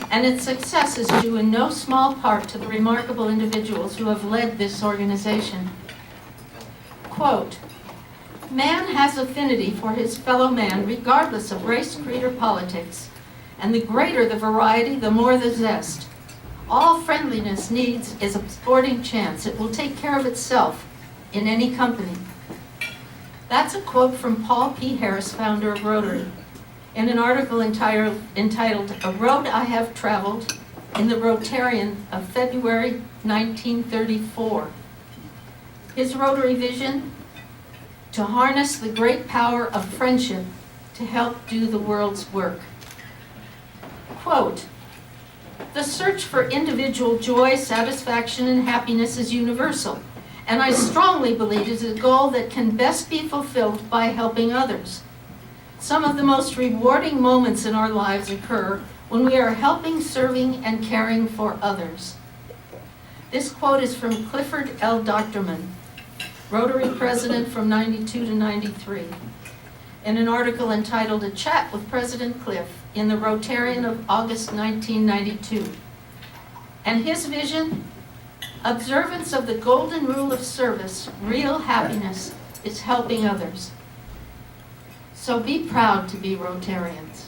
and its success is due in no small part to the remarkable individuals who have led this organization. Quote, "Man has affinity for his fellow man regardless of race, creed, or politics, and the greater the variety, the more the zest. All friendliness needs is a sporting chance. It will take care of itself in any company." That's a quote from Paul P. Harris, founder of Rotary, in an article entitled "A Road I Have Traveled" in the Rotarian of February 1934. His Rotary vision: to harness the great power of friendship to help do the world's work. Quote, "The search for individual joy, satisfaction, and happiness is universal, and I strongly believe it is a goal that can best be fulfilled by helping others. Some of the most rewarding moments in our lives occur when we are helping, serving, and caring for others." This quote is from Clifford L. Doctorman, Rotary president from 92 to 93, in an article entitled "A Chat with President Cliff" in the Rotarian of August 1992. And his vision: observance of the golden rule of service, real happiness is helping others. So be proud to be Rotarians.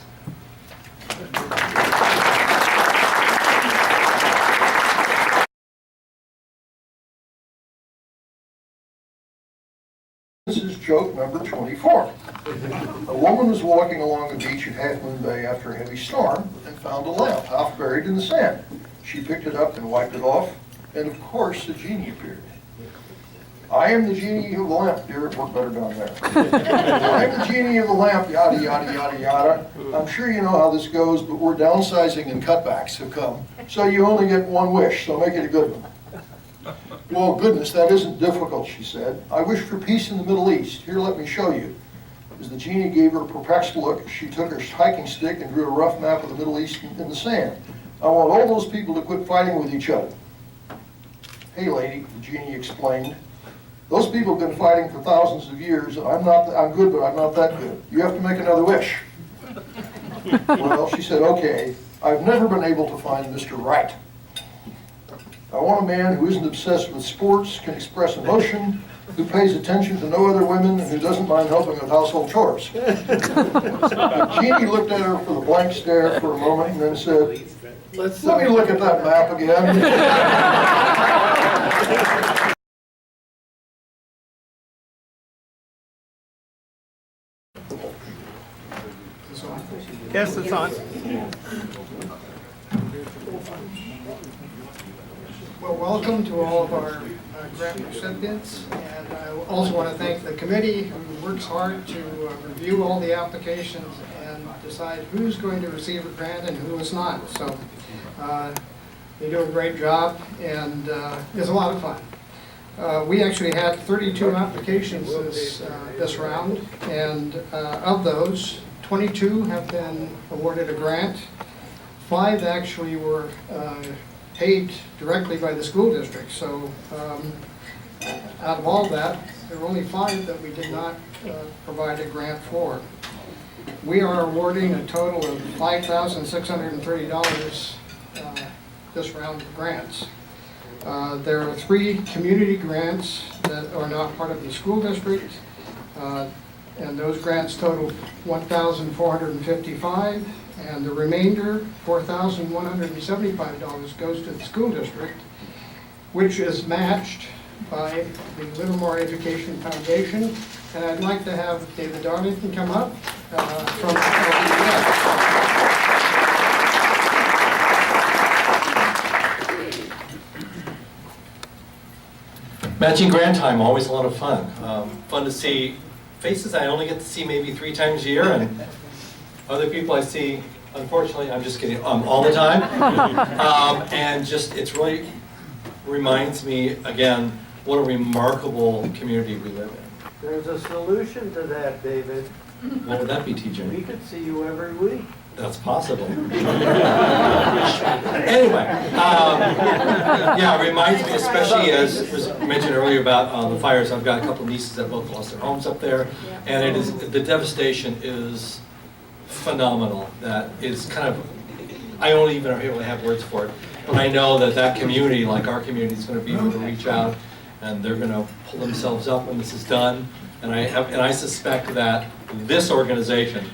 This is joke number 24. A woman was walking along the beach at Half Moon Bay after a heavy storm and found a lamp half buried in the sand. She picked it up and wiped it off, and of course the genie appeared. "I am the genie of the lamp," dear. It worked better down there. "I am the genie of the lamp," yada, yada, yada, yada. "I'm sure you know how this goes, but we're downsizing and cutbacks have come. So you only get one wish, so make it a good one." "Well, goodness, that isn't difficult," she said. "I wish for peace in the Middle East. Here, let me show you." As the genie gave her a perplexed look, she took her hiking stick and drew a rough map of the Middle East in the sand. "I want all those people to quit fighting with each other." "Hey, lady," the genie explained, "those people have been fighting for thousands of years, and I'm good, but I'm not that good. You have to make another wish." "Well," she said, "okay, I've never been able to find Mr. Right. I want a man who isn't obsessed with sports, can express emotion, who pays attention to no other women, and who doesn't mind helping with household chores." The genie looked at her with a blank stare for a moment and then said, "Let me look at that map again." Yes, it's on. Well, welcome to all of our grant recipients, and I also want to thank the committee who works hard to review all the applications and decide who's going to receive a grant and who is not. So they do a great job, and it's a lot of fun. We actually had 32 applications this round, and of those, 22 have been awarded a grant. 5 actually were paid directly by the school district. So out of all that, there were only 5 that we did not provide a grant for. We are awarding a total of $5,630 this round of grants. There are 3 community grants that are not part of the school district, and those grants total $1,455, and the remainder, $4,175, goes to the school district, which is matched by the Livermore Education Foundation. And I'd like to have David Darlington come up from Matching grant time, always a lot of fun. Fun to see faces I only get to see maybe 3 times a year, and other people I see, unfortunately, I'm just kidding, all the time. And just, it's really reminds me, again, what a remarkable community we live in. There's a solution to that, David. What would that be, TJ? We could see you every week. That's possible. Anyway, yeah, it reminds me, especially as was mentioned earlier about the fires. I've got a couple of nieces that both lost their homes up there, and it is, the devastation is phenomenal. That is kind of I don't even really have words for it. But I know that that community, like our community, is going to be able to reach out, and they're going to pull themselves up when this is done. And I suspect that this organization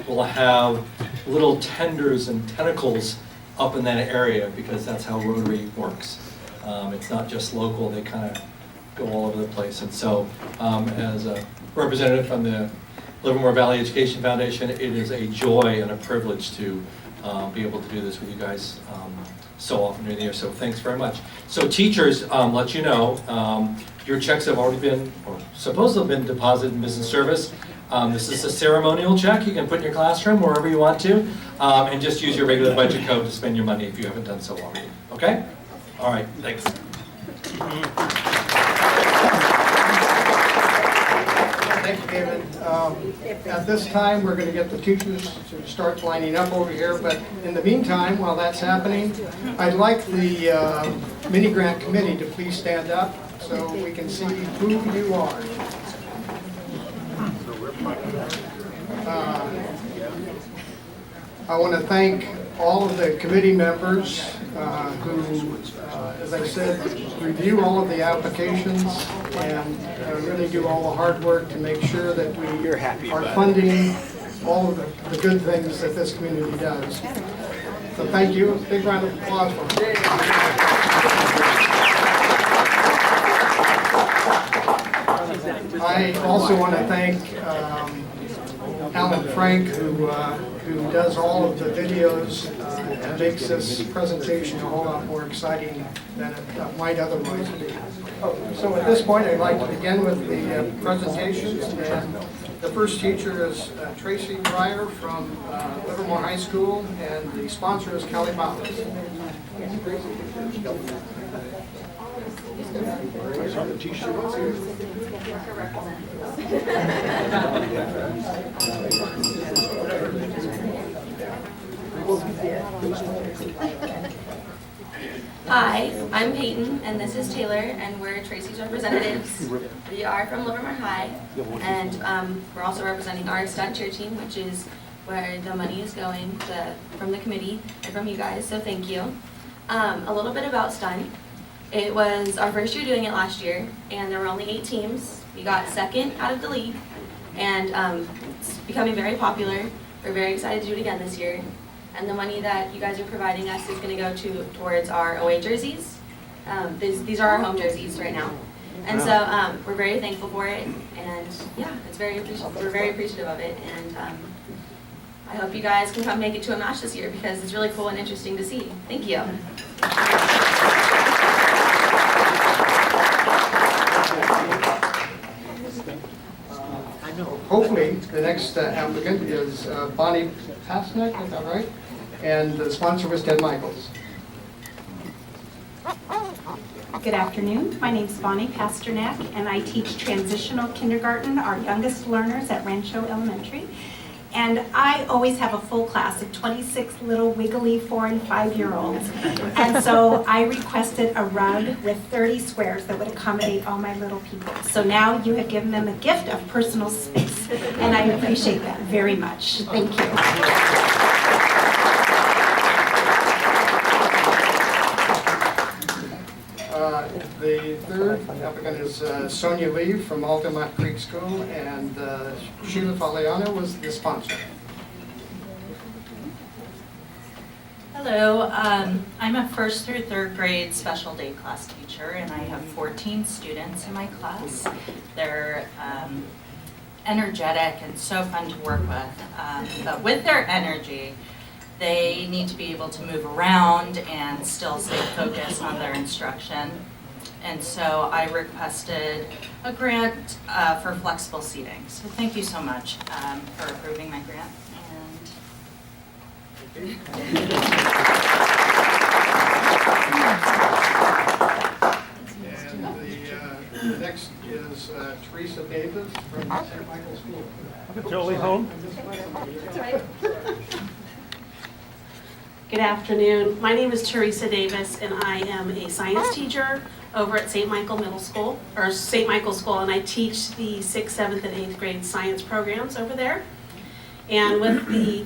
will have little tenders and tentacles up in that area, because that's how Rotary works. It's not just local, they kind of go all over the place. And so, as a representative from the Livermore Valley Education Foundation, it is a joy and a privilege to be able to do this with you guys so often during the year. So thanks very much. So teachers, let you know, your checks have already been, or supposed to have been deposited in business service. This is a ceremonial check you can put in your classroom wherever you want to, and just use your regular budget code to spend your money if you haven't done so already. Okay? All right, thanks. Thank you, David. At this time, we're going to get the teachers to start lining up over here, but in the meantime, while that's happening, I'd like the mini-grant committee to please stand up so we can see who you are. I want to thank all of the committee members who, as I said, review all of the applications and really do all the hard work to make sure that we are funding all of the good things that this community does. So thank you. Big round of applause for them. I also want to thank Alan Frank, who does all of the videos and makes this presentation a whole lot more exciting than it might otherwise be. So at this point, I'd like to begin with the presentations. And the first teacher is Tracy Breyer from Livermore High School, and the sponsor is Kelly Bowles. Hi, I'm Peyton, and this is Taylor, and we're Tracy's representatives. We are from Livermore High, and we're also representing our extent cheer team, which is where the money is going from the committee and from you guys, so thank you. A little bit about stunt. It was our first year doing it last year, and there were only 8 teams. We got second out of the league, and it's becoming very popular. We're very excited to do it again this year. And the money that you guys are providing us is going to go towards our away jerseys. These are our home jerseys right now. And so we're very thankful for it, and yeah, we're very appreciative of it. And I hope you guys can come make it to a match this year, because it's really cool and interesting to see. Thank you. Hopefully, the next applicant is Bonnie Pasnick, is that right? And the sponsor was Ted Michaels. Good afternoon. My name is Bonnie Pasternak, and I teach transitional kindergarten, our youngest learners at Rancho Elementary. And I always have a full class of 26 little wiggly 4- and 5-year-olds. And so I requested a rug with 30 squares that would accommodate all my little people. So now you have given them a gift of personal space, and I appreciate that very much. Thank you. The third applicant is Sonia Lee from Altamont Creek School, and Sheila Faliano was the sponsor. Hello, I'm a 1st through 3rd grade special day class teacher, and I have 14 students in my class. They're energetic and so fun to work with, but with their energy, they need to be able to move around and still stay focused on their instruction. And so I requested a grant for flexible seating. So thank you so much for approving my grant. And the next is Teresa Davis from St. Michael's School. Jolie home? Good afternoon. My name is Teresa Davis, and I am a science teacher over at St. Michael Middle School, or St. Michael School, and I teach the 6th, 7th, and 8th grade science programs over there. And with the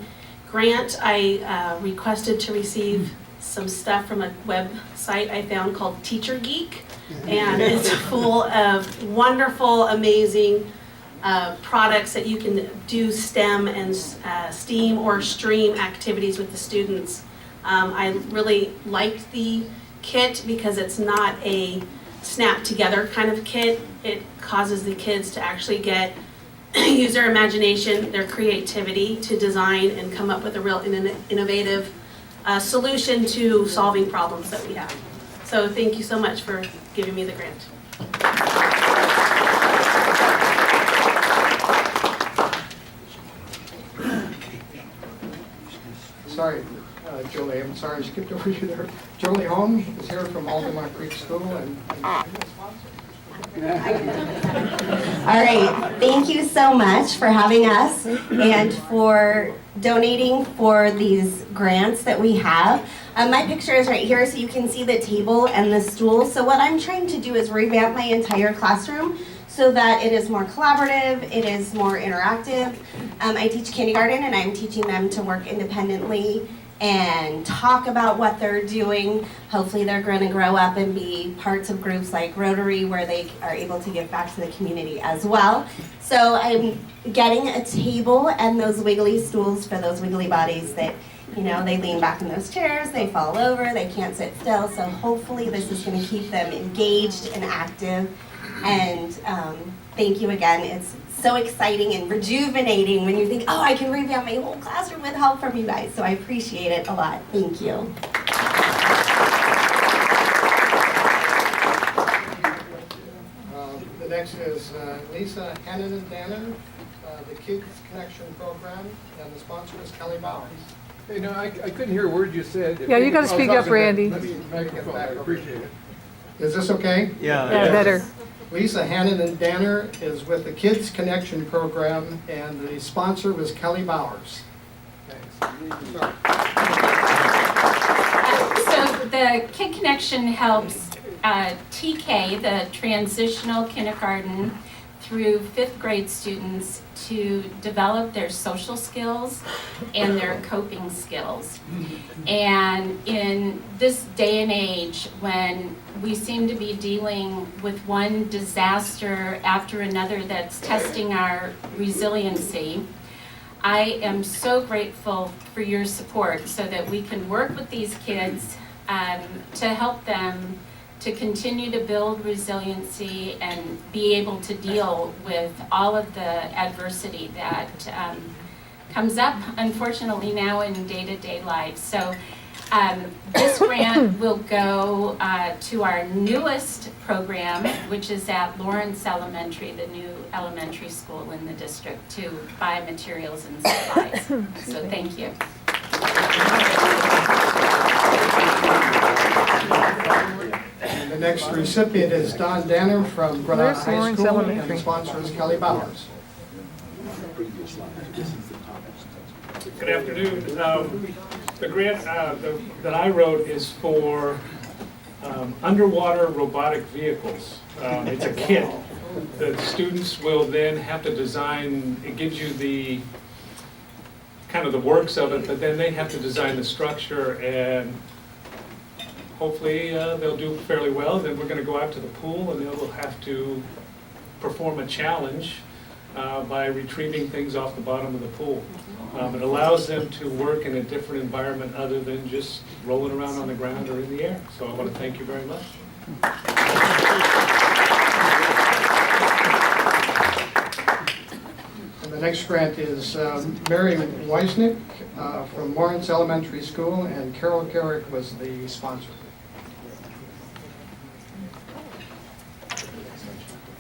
grant, I requested to receive some stuff from a website I found called Teacher Geek. And it's full of wonderful, amazing products that you can do STEM and STEAM or STREAM activities with the students. I really liked the kit because it's not a snap together kind of kit. It causes the kids to actually use their imagination, their creativity to design and come up with a real innovative solution to solving problems that we have. So thank you so much for giving me the grant. Sorry, Julie, I'm sorry I skipped over you there. Julie Holm is here from Altamont Creek School and All right, thank you so much for having us and for donating for these grants that we have. My picture is right here so you can see the table and the stool. So what I'm trying to do is revamp my entire classroom so that it is more collaborative, it is more interactive. I teach kindergarten and I'm teaching them to work independently and talk about what they're doing. Hopefully they're going to grow up and be parts of groups like Rotary where they are able to give back to the community as well. So I'm getting a table and those wiggly stools for those wiggly bodies that, you know, they lean back in those chairs, they fall over, they can't sit still. So hopefully this is going to keep them engaged and active. And thank you again. It's so exciting and rejuvenating when you think, oh, I can revamp my whole classroom with help from you guys. So I appreciate it a lot. Thank you. the next is Lisa Hannon and Dannon, the Kids Connection Program, and the sponsor is Kelly Bowers. Hey, no, I couldn't hear a word you said. Yeah, you gotta speak up, Randy. Let me microphone, I appreciate it. Is this okay? Yeah, better. Lisa Hannon and Danner is with the Kids Connection Program, and the sponsor was Kelly Bowers. So the Kid Connection helps TK, the transitional kindergarten through 5th grade students to develop their social skills and their coping skills. And in this day and age when we seem to be dealing with one disaster after another that's testing our resiliency, I am so grateful for your support so that we can work with these kids to help them to continue to build resiliency and be able to deal with all of the adversity that comes up, unfortunately, now in day-to-day life. So this grant will go to our newest program, which is at Lawrence Elementary, the new elementary school in the district, to buy materials and supplies. So thank you. And the next recipient is Don Danner from Granada High School, and the sponsor is Kelly Bowers. Good afternoon. The grant that I wrote is for underwater robotic vehicles. It's a kit that students will then have to design. It gives you the kind of the works of it, but then they have to design the structure, and hopefully they'll do fairly well. Then we're going to go out to the pool and they'll have to perform a challenge by retrieving things off the bottom of the pool. It allows them to work in a different environment other than just rolling around on the ground or in the air. So I want to thank you very much. And the next grant is Mary Weisnick from Lawrence Elementary School, and Carol Carrick was the sponsor.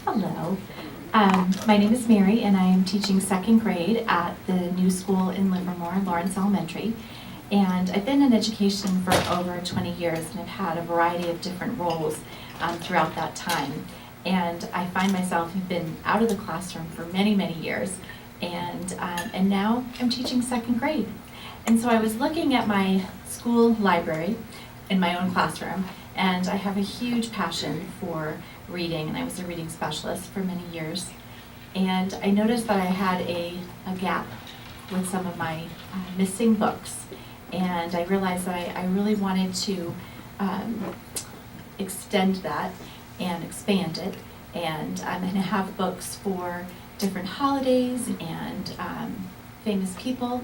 Hello. My name is Mary, and I am teaching 2nd grade at the new school in Livermore, Lawrence Elementary. And I've been in education for over 20 years, and I've had a variety of different roles throughout that time. And I find myself, I've been out of the classroom for many, many years, and now I'm teaching 2nd grade. And so I was looking at my school library in my own classroom, and I have a huge passion for reading, and I was a reading specialist for many years. And I noticed that I had a gap with some of my missing books. And I realized that I really wanted to extend that and expand it. And I'm going to have books for different holidays and famous people.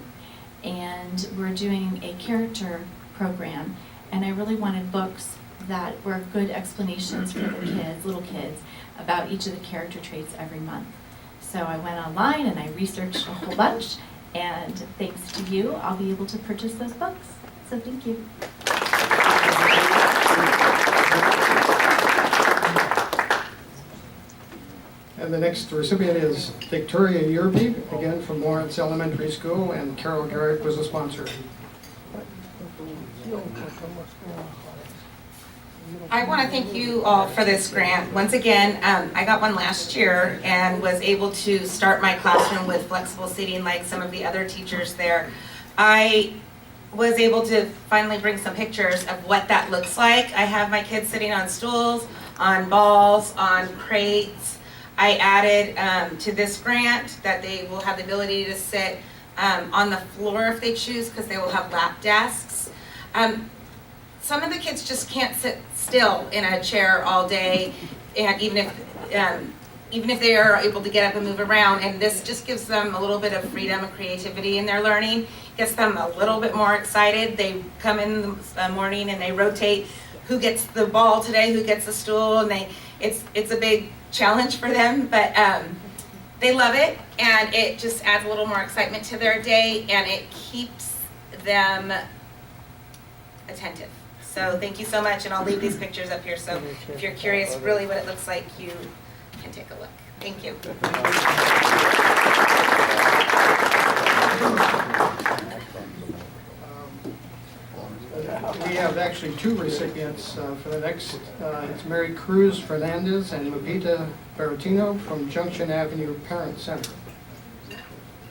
And we're doing a character program. And I really wanted books that were good explanations for the kids, little kids, about each of the character traits every month. So I went online and I researched a whole bunch. And thanks to you, I'll be able to purchase those books. So thank you. And the next recipient is Victoria Yerby, again from Lawrence Elementary School, and Carol Garrett was a sponsor. I want to thank you all for this grant. Once again, I got one last year and was able to start my classroom with flexible seating like some of the other teachers there. I was able to finally bring some pictures of what that looks like. I have my kids sitting on stools, on balls, on crates. I added to this grant that they will have the ability to sit on the floor if they choose, because they will have lap desks. Some of the kids just can't sit still in a chair all day, and even if they are able to get up and move around, and this just gives them a little bit of freedom and creativity in their learning, gets them a little bit more excited. They come in the morning and they rotate who gets the ball today, who gets the stool, and it's a big challenge for them, but they love it, and it just adds a little more excitement to their day, and it keeps them attentive. So thank you so much, and I'll leave these pictures up here, so if you're curious really what it looks like, you can take a look. Thank you. We have actually two recipients for the next. It's Mary Cruz Fernandez and Lupita Bertino from Junction Avenue Parent Center. And,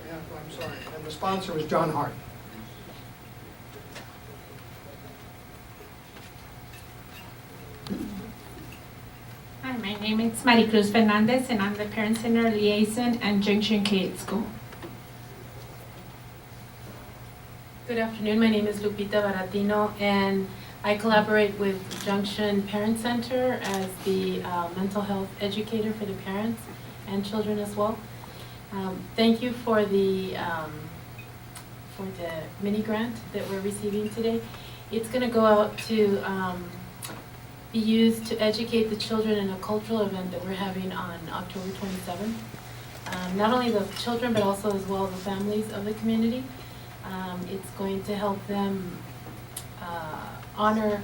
I'm sorry, and the sponsor was John Hart. Hi, my name is Maricruz Fernandez, and I'm the Parent Center Liaison at Junction K School. Good afternoon, my name is Lupita Baratino, and I collaborate with Junction Parent Center as the mental health educator for the parents and children as well. Thank you for the mini grant that we're receiving today. It's going to go out to be used to educate the children in a cultural event that we're having on October 27th. Not only the children, but also as well the families of the community. It's going to help them honor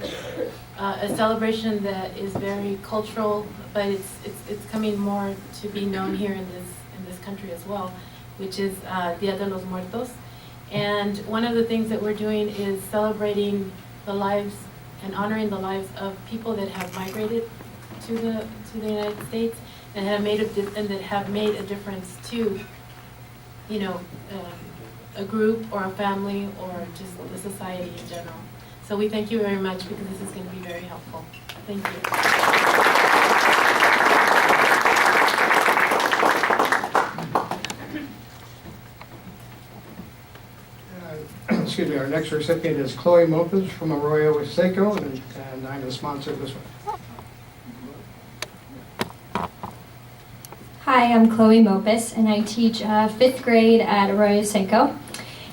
a celebration that is very cultural, but it's coming more to be known here in this country as well, which is Dia de los Muertos. And one of the things that we're doing is celebrating the lives and honoring the lives of people that have migrated to the United States and have made a difference to, a group or a family or just the society in general. So we thank you very much, because this is going to be very helpful. Thank you. Excuse me, our next recipient is Chloe Mopez from Arroyo Seco, and I'm the sponsor of this one. Hi, I'm Chloe Mopes, and I teach 5th grade at Arroyo Seco.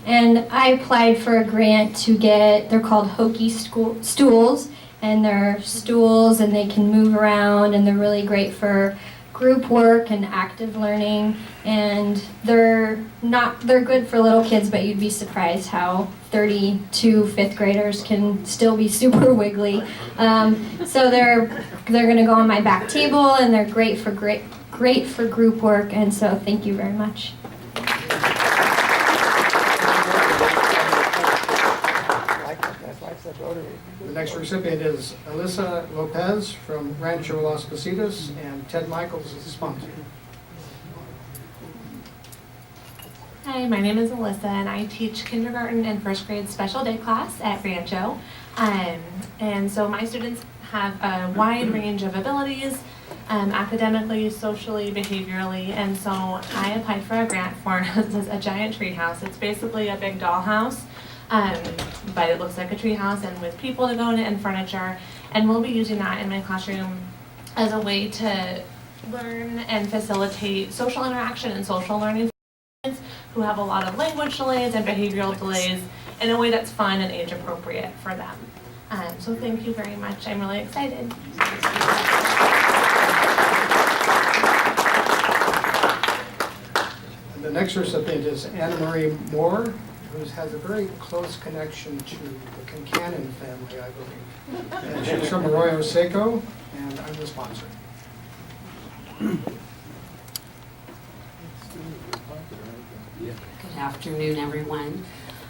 And I applied for a grant to get, they're called Hokey stools, and they're stools and they can move around, and they're really great for group work and active learning. And they're good for little kids, but you'd be surprised how 32 5th graders can still be super wiggly. So they're gonna go on my back table, and they're great for group work, and so thank you very much. The next recipient is Alyssa Lopez from Rancho Las Positas, and Ted Michaels is the sponsor. Hi, my name is Alyssa, and I teach kindergarten and 1st grade special day class at Rancho. And so my students have a wide range of abilities. academically, socially, behaviorally, and so I applied for a grant for a giant tree house. It's basically a big dollhouse, but it looks like a tree house and with people to go in it and furniture, and we'll be using that in my classroom as a way to learn and facilitate social interaction and social learning for kids who have a lot of language delays and behavioral delays in a way that's fun and age appropriate for them. So thank you very much. I'm really excited. The next recipient is Anna Marie Moore, who has a very close connection to the Kincannon family, I believe. And she's from Arroyo Seco, and I'm the sponsor. Good afternoon, everyone.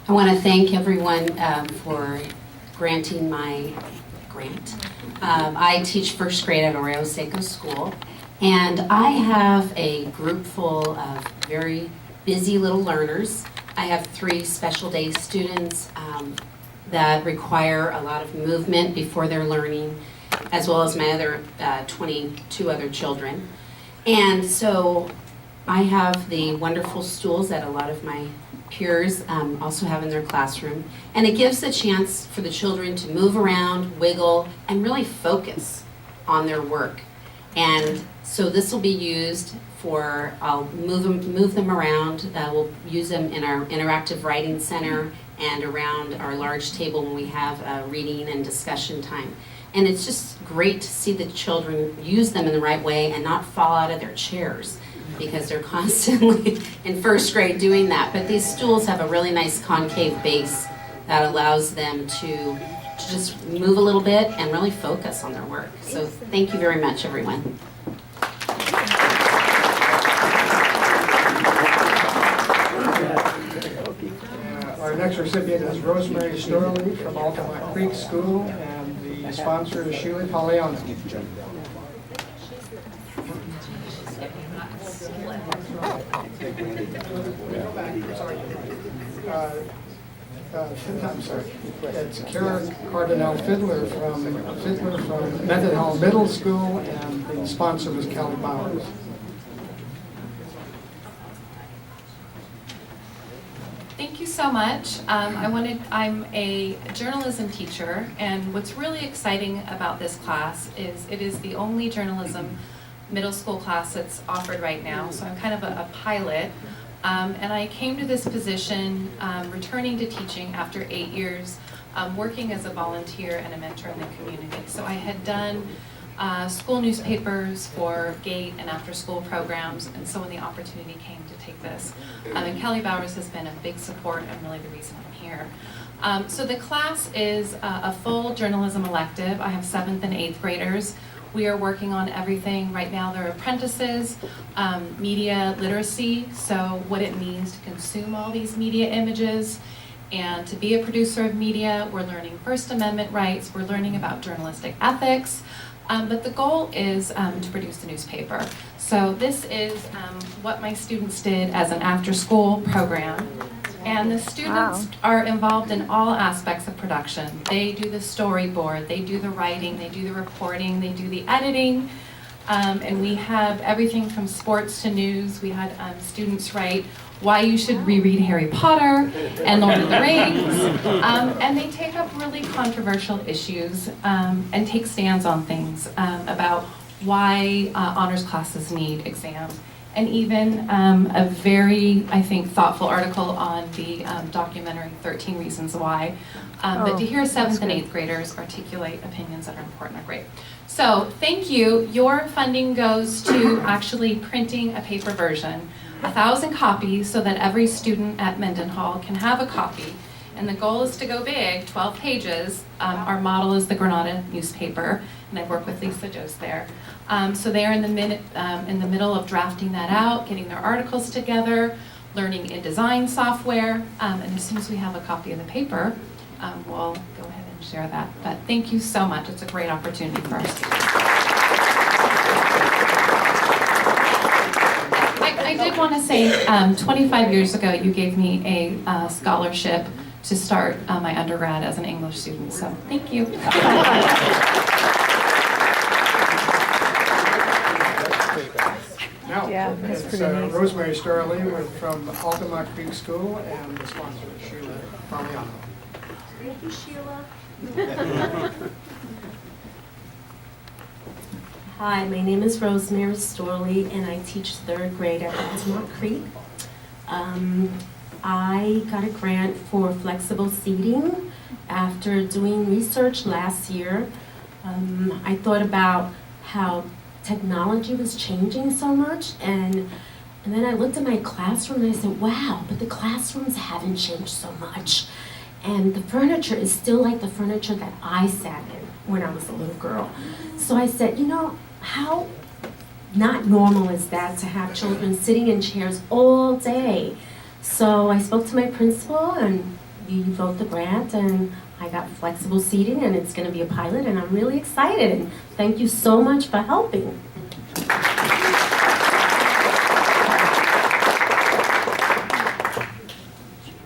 I want to thank everyone for granting my grant. I teach first grade at Arroyo Seco School, and I have a group full of very busy little learners. I have 3 special day students that require a lot of movement before they're learning, as well as my other 22 other children. And so I have the wonderful stools that a lot of my peers also have in their classroom. And it gives the chance for the children to move around, wiggle, and really focus on their work. And so this will be used for, I'll move them around. We'll use them in our interactive writing center and around our large table when we have reading and discussion time. And it's just great to see the children use them in the right way and not fall out of their chairs, because they're constantly in first grade doing that. But these stools have a really nice concave base that allows them to just move a little bit and really focus on their work. So thank you very much, everyone. Our next recipient is Rosemary Storley from Altamont Creek School, and the sponsor is Sheila Paleano. I'm sorry. It's Karen Cardinal Fiddler from Mendenhall Middle School, and the sponsor was Kelly Bowers. Thank you so much. I'm a journalism teacher, and what's really exciting about this class is it is the only journalism middle school class that's offered right now, so I'm kind of a pilot. And I came to this position returning to teaching after 8 years, working as a volunteer and a mentor in the community. So I had done school newspapers for GATE and after school programs, and so when the opportunity came to take this, and Kelly Bowers has been a big support and really the reason I'm here. So the class is a full journalism elective. I have 7th and 8th graders. We are working on everything. Right now they're apprentices, media literacy, so what it means to consume all these media images and to be a producer of media. We're learning First Amendment rights, we're learning about journalistic ethics, but the goal is to produce a newspaper. So this is what my students did as an after-school program. And the students are involved in all aspects of production. They do the storyboard, they do the writing, they do the reporting, they do the editing, and we have everything from sports to news. We had students write why you should reread Harry Potter and Lord of the Rings, and they take up really controversial issues and take stands on things about why honors classes need exams. And even a very, I think, thoughtful article on the documentary 13 Reasons Why. But to hear 7th and 8th graders articulate opinions that are important are great. So thank you. Your funding goes to actually printing a paper version, 1,000 copies, so that every student at Mendenhall can have a copy. And the goal is to go big, 12 pages. Our model is the Granada newspaper, and I work with Lisa Jost there. So they're in the middle of drafting that out, getting their articles together, learning InDesign software, and as soon as we have a copy of the paper, we'll go ahead and share that. But thank you so much. It's a great opportunity for our students. I did want to say, 25 years ago, you gave me a scholarship to start my undergrad as an English student, so thank you. out. Yeah, that's It's pretty nice. Rosemary Starley from Altamont Creek School, and the sponsor is Sheila Paliano. Thank you, Sheila. Hi, my name is Rosemary Storley, and I teach 3rd grade at Altamont Creek. I got a grant for flexible seating after doing research last year. I thought about how technology was changing so much, and then I looked at my classroom and I said, wow, but the classrooms haven't changed so much. And the furniture is still like the furniture that I sat in when I was a little girl. So I said, you know, how not normal is that to have children sitting in chairs all day? So I spoke to my principal, and we wrote the grant, and I got flexible seating, and it's going to be a pilot, and I'm really excited. And thank you so much for helping.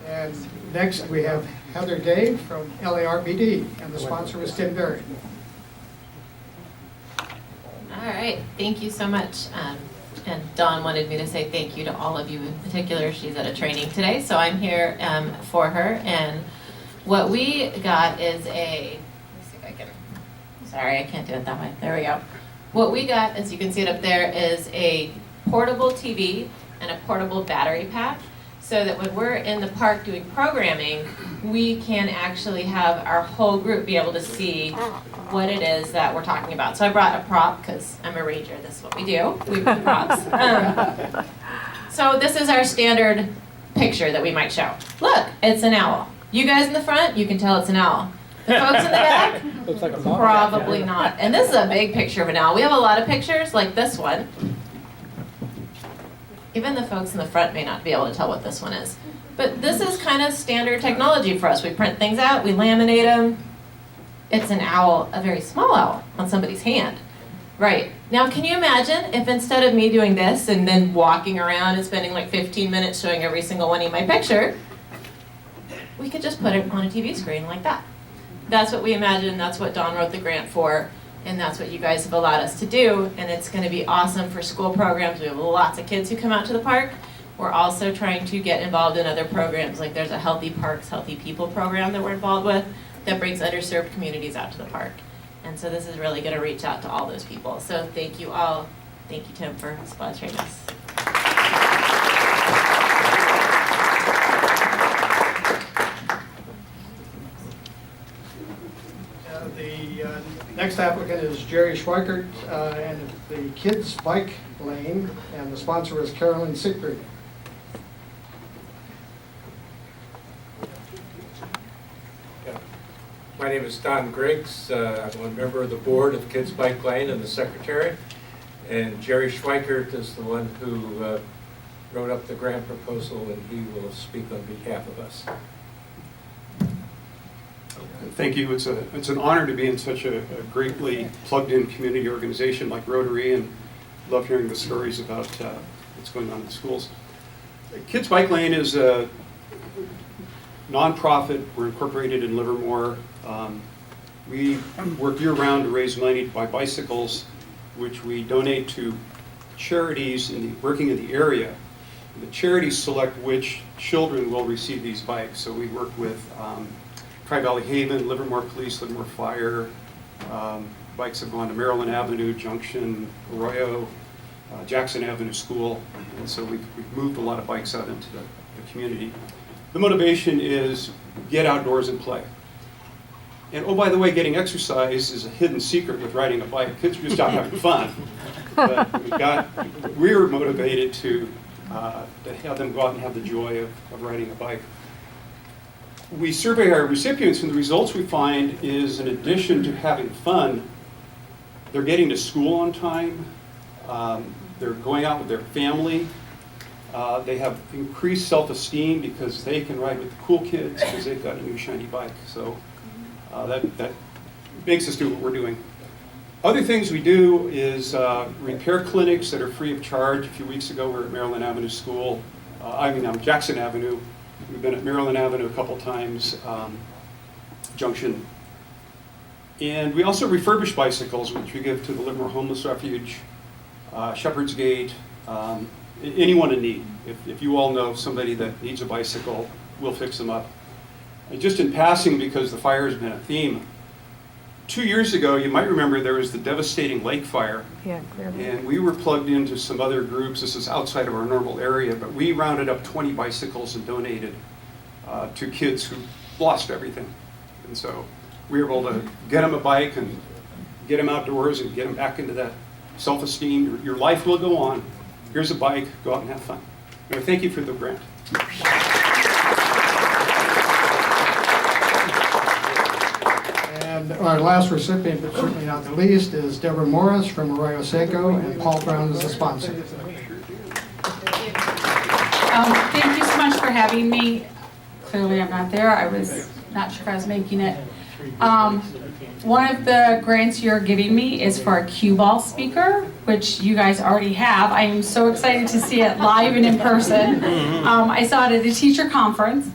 And next, we have Heather Day from LARBD, and the sponsor was Tim Berry. All right, thank you so much. And Dawn wanted me to say thank you to all of you in particular. She's at a training today, so I'm here for her. And what we got is let me see if I can, sorry, I can't do it that way. There we go. What we got, as you can see it up there, is a portable TV and a portable battery pack, so that when we're in the park doing programming, we can actually have our whole group be able to see what it is that we're talking about. So I brought a prop, because I'm a ranger, this is what we do. We bring props. So this is our standard picture that we might show. Look, it's an owl. You guys in the front, you can tell it's an owl. The folks in the back, Looks like a probably not. And this is a big picture of an owl. We have a lot of pictures, like this one. Even the folks in the front may not be able to tell what this one is. But this is kind of standard technology for us. We print things out, we laminate them. It's an owl, a very small owl, on somebody's hand. Right. Now, can you imagine if instead of me doing this and then walking around and spending like 15 minutes showing every single one of my picture, we could just put it on a TV screen like that. That's what we imagined, that's what Dawn wrote the grant for, and that's what you guys have allowed us to do, and it's going to be awesome for school programs. We have lots of kids who come out to the park. We're also trying to get involved in other programs, like there's a Healthy Parks, Healthy People program that we're involved with that brings underserved communities out to the park. And so this is really going to reach out to all those people. So thank you all. Thank you, Tim, for sponsoring us. The next applicant is Jerry Schweikert, and the Kids Bike Lane, and the sponsor is Carolyn Siegfried. My name is Don Griggs. I'm a member of the board of Kids Bike Lane and the secretary. And Jerry Schweikert is the one who wrote up the grant proposal, and he will speak on behalf of us. Thank you. It's an honor to be in such a greatly plugged-in community organization like Rotary, and love hearing the stories about what's going on in the schools. Kids Bike Lane is a nonprofit. We're incorporated in Livermore. We work year-round to raise money to buy bicycles, which we donate to charities working in the area. The charities select which children will receive these bikes. So we work with Tri-Valley Haven, Livermore Police, Livermore Fire. Bikes have gone to Maryland Avenue, Junction, Arroyo, Jackson Avenue School. And so we've moved a lot of bikes out into the community. The motivation is get outdoors and play. And oh, by the way, getting exercise is a hidden secret with riding a bike. Kids are just out having fun. But we're motivated to have them go out and have the joy of riding a bike. We survey our recipients, and the results we find is, in addition to having fun, they're getting to school on time, they're going out with their family, they have increased self-esteem because they can ride with the cool kids because they've got a new shiny bike. So that makes us do what we're doing. Other things we do is repair clinics that are free of charge. A few weeks ago, we were at Maryland Avenue School. Jackson Avenue. We've been at Maryland Avenue a couple times, Junction. And we also refurbish bicycles, which we give to the Livermore Homeless Refuge, Shepherd's Gate, anyone in need. If you all know somebody that needs a bicycle, we'll fix them up. And just in passing, because the fire has been a theme, 2 years ago, you might remember there was the devastating lake fire. Yeah, clearly. And we were plugged into some other groups. This is outside of our normal area, but we rounded up 20 bicycles and donated to kids who lost everything. And so we were able to get them a bike and get them outdoors and get them back into that self-esteem. Your life will go on. Here's a bike. Go out and have fun. Anyway, thank you for the grant. And our last recipient, but certainly not the least, is Deborah Morris from Arroyo Seco, and Paul Brown is the sponsor. Thank you so much for having me. Clearly I'm not there. I was not sure if I was making it. One of the grants you're giving me is for a cue ball speaker, which you guys already have. I am so excited to see it live and in person. I saw it at a teacher conference.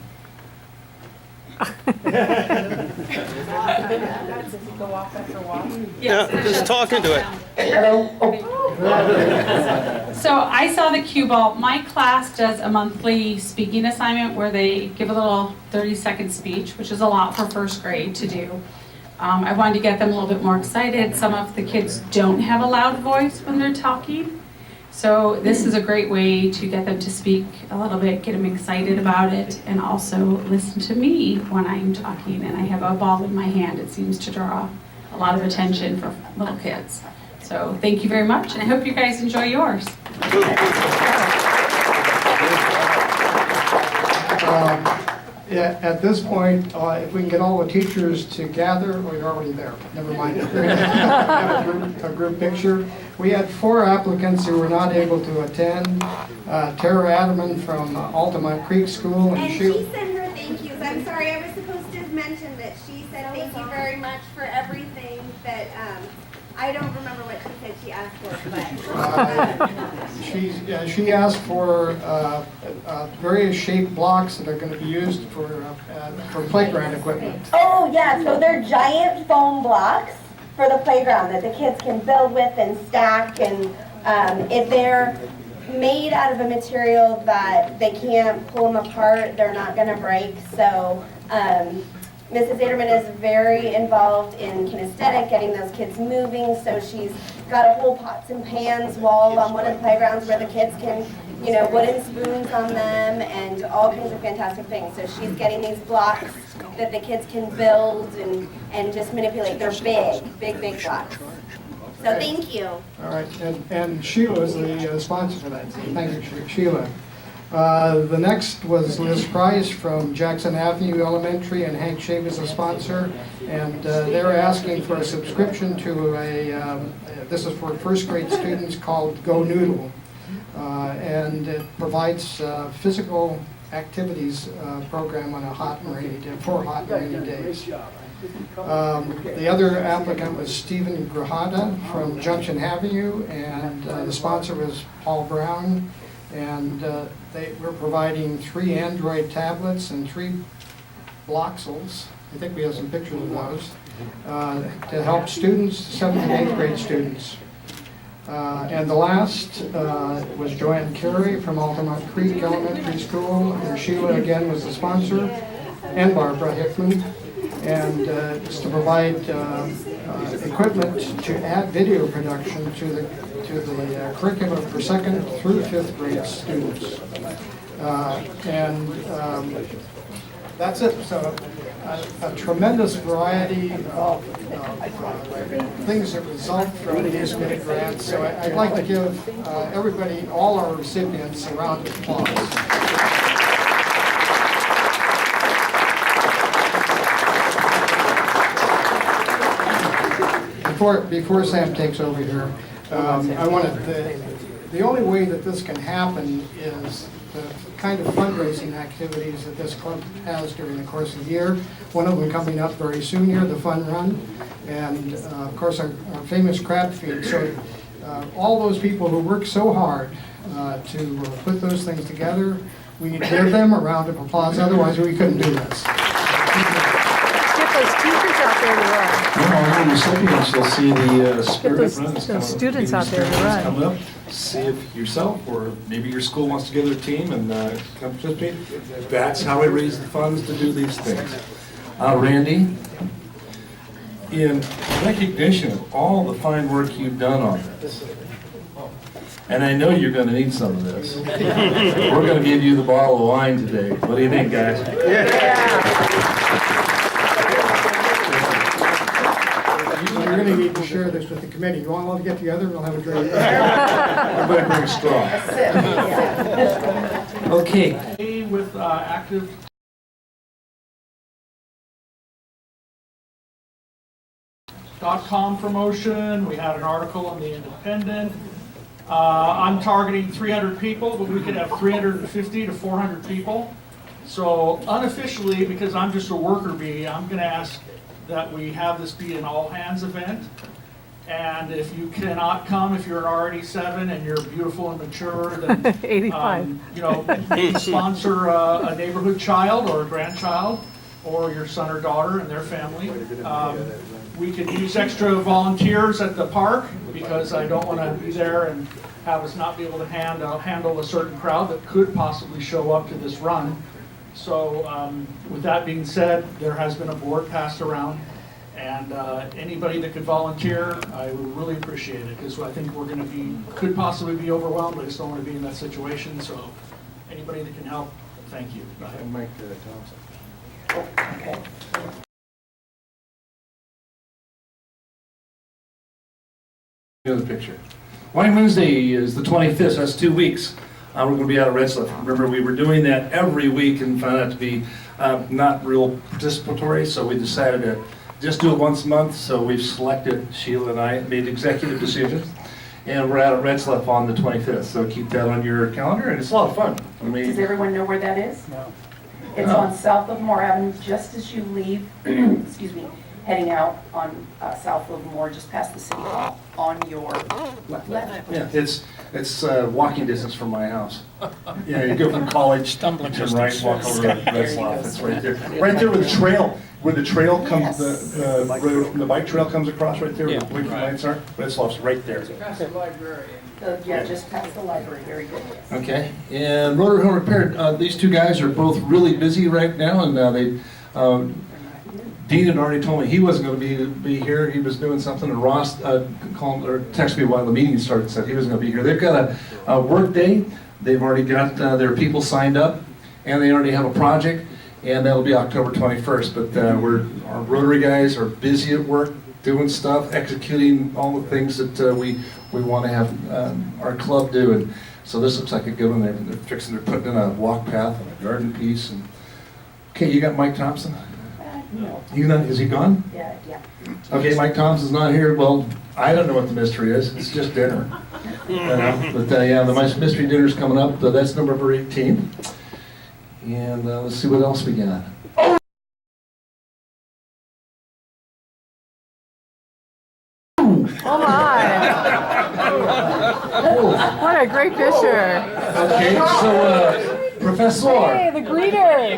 Yeah, just talk into it. So I saw the cue ball. My class does a monthly speaking assignment where they give a little 30-second speech, which is a lot for first grade to do. I wanted to get them a little bit more excited. Some of the kids don't have a loud voice when they're talking. So this is a great way to get them to speak a little bit, get them excited about it, and also listen to me when I'm talking. And I have a ball in my hand. It seems to draw a lot of attention for little kids. So thank you very much, and I hope you guys enjoy yours. Yeah, at this point, if we can get all the teachers together, oh, you're already there, never mind. We're going to have a group picture. We had 4 applicants who were not able to attend. Tara Adaman from Altamont Creek School. And she sent her thank yous. I'm sorry, I was supposed to mention that she said thank you very much for everything that, I don't remember what she said she asked for, but. She asked for various shaped blocks that are going to be used for playground equipment. Oh, yeah, so they're giant foam blocks for the playground that the kids can build with and stack, and if they're made out of a material that they can't pull them apart, they're not going to break. So Mrs. Aderman is very involved in kinesthetic, getting those kids moving, so she's got a whole pots and pans wall on one of the playgrounds where the kids can, you know, wooden spoons on them and all kinds of fantastic things. So she's getting these blocks that the kids can build and just manipulate. They're big blocks. So thank you. All right, and Sheila is the sponsor for that. Thank you, Sheila. The next was Liz Price from Jackson Avenue Elementary, and Hank Shave is a sponsor. And they're asking for a subscription to this is for first grade students, called Go Noodle. And it provides physical activities program on a hot and rainy day, for hot and rainy days. The other applicant was Stephen Grajada from Junction Avenue, and the sponsor was Paul Brown. And they were providing 3 Android tablets and 3 Bloxels. I think we have some pictures of those to help students, 7th and 8th grade students. And the last was Joanne Carey from Altamont Creek Elementary School, and Sheila again was the sponsor, and Barbara Hickman. And it's to provide equipment to add video production to the curriculum for 2nd through 5th grade students. That's it. So a tremendous variety of things that result from these Minigrants. So I'd like to give everybody, all our recipients, a round of applause. Before Sam takes over here, I wanted the only way that this can happen is the kind of fundraising activities that this club has during the course of the year. One of them coming up very soon here, the Fun Run, and of course our famous crab feed. So all those people who work so hard to put those things together, we need to give them a round of applause, otherwise we couldn't do this. those teachers out there to run. All the recipients, you'll see the spirit those- run. It's those coming up. students out there to Spirit run's run. coming up. See if yourself or maybe your school wants to get a team and come participate. That's how we raise the funds to do these things. Randy, in recognition of all the fine work you've done on this, and I know you're going to need some of this, we're going to give you the bottle of wine today. What do you think, guys? You're going to need to share this with the committee. You all want to get together and we'll have a drink. Everybody bring a straw. Okay. With active .com promotion, we had an article in the Independent. I'm targeting 300 people, but we could have 350 to 400 people. So unofficially, because I'm just a worker bee, I'm going to ask that we have this be an all-hands event. And if you cannot come, if you're an R87 and you're beautiful and mature, then 85. you know, sponsor a neighborhood child or a grandchild, or your son or daughter and their family. We could use extra volunteers at the park because I don't want to be there and have us not be able to handle a certain crowd that could possibly show up to this run. So with that being said, there has been a board passed around, and anybody that could volunteer, I would really appreciate it, because I think we're going to could possibly be overwhelmed. I just don't want to be in that situation. So anybody that can help, thank you. Mike Thompson. Okay. Another picture. Wine Wednesday is the 25th, so that's 2 weeks. We're going to be out of Red Cliff. Remember, we were doing that every week and found out to be not real participatory, so we decided to just do it once a month. So we've selected, Sheila and I made executive decisions, and we're out at Red Cliff on the 25th. So keep that on your calendar, and it's a lot of fun. I mean, Does everyone know where that is? No. It's on South Livermore Avenue, just as you leave, excuse me, heading out on South Livermore, just past the City Hall, on your left. Yeah, it's walking distance from my house. Yeah, you go from college, turn right, walk over to Red Slough. It's right there. Right there with the trail, where the trail comes, the bike trail comes across right there, where the blinking lights are. Red Slough's right there. Past the library. Yeah, just past the library, very good. Okay, and Rotary Home Repair, these two guys are both really busy right now, and Dean had already told me he wasn't going to be here. He was doing something, and Ross called or texted me while the meeting started and said he wasn't going to be here. They've got a work day. They've already got their people signed up, and they already have a project, and that'll be October 21st. But our Rotary guys are busy at work, doing stuff, executing all the things that we want to have our club do. And so this looks like a good one. They're putting in a walk path and a garden piece. And okay, you got Mike Thompson? No. Is he gone? Yeah. Okay, Mike Thompson's not here. Well, I don't know what the mystery is. It's just dinner. But yeah, the mystery dinner's coming up. That's November 18th. And let's see what else we got. Oh my! What a great picture! Okay, so Professor. Hey, the greeter!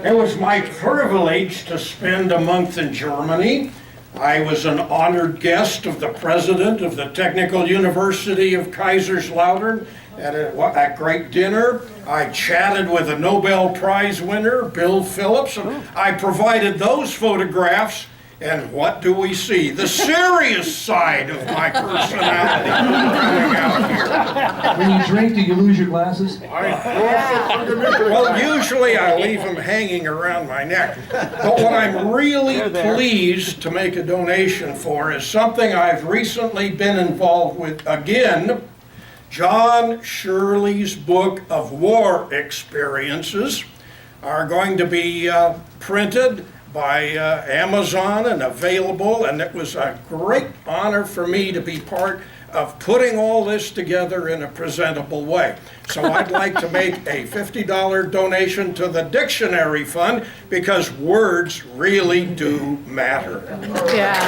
It was my privilege to spend a month in Germany. I was an honored guest of the president of the Technical University of Kaiserslautern at a great dinner. I chatted with a Nobel Prize winner, Bill Phillips, and I provided those photographs. And what do we see? The serious side of my personality coming out here. When you drink, do you lose your glasses? Well, usually I leave them hanging around my neck. But what I'm really pleased to make a donation for is something I've recently been involved with again. John Shirley's book of war experiences are going to be printed by Amazon and available, and it was a great honor for me to be part of putting all this together in a presentable way. So I'd like to make a $50 donation to the dictionary fund, because words really do matter. Yeah.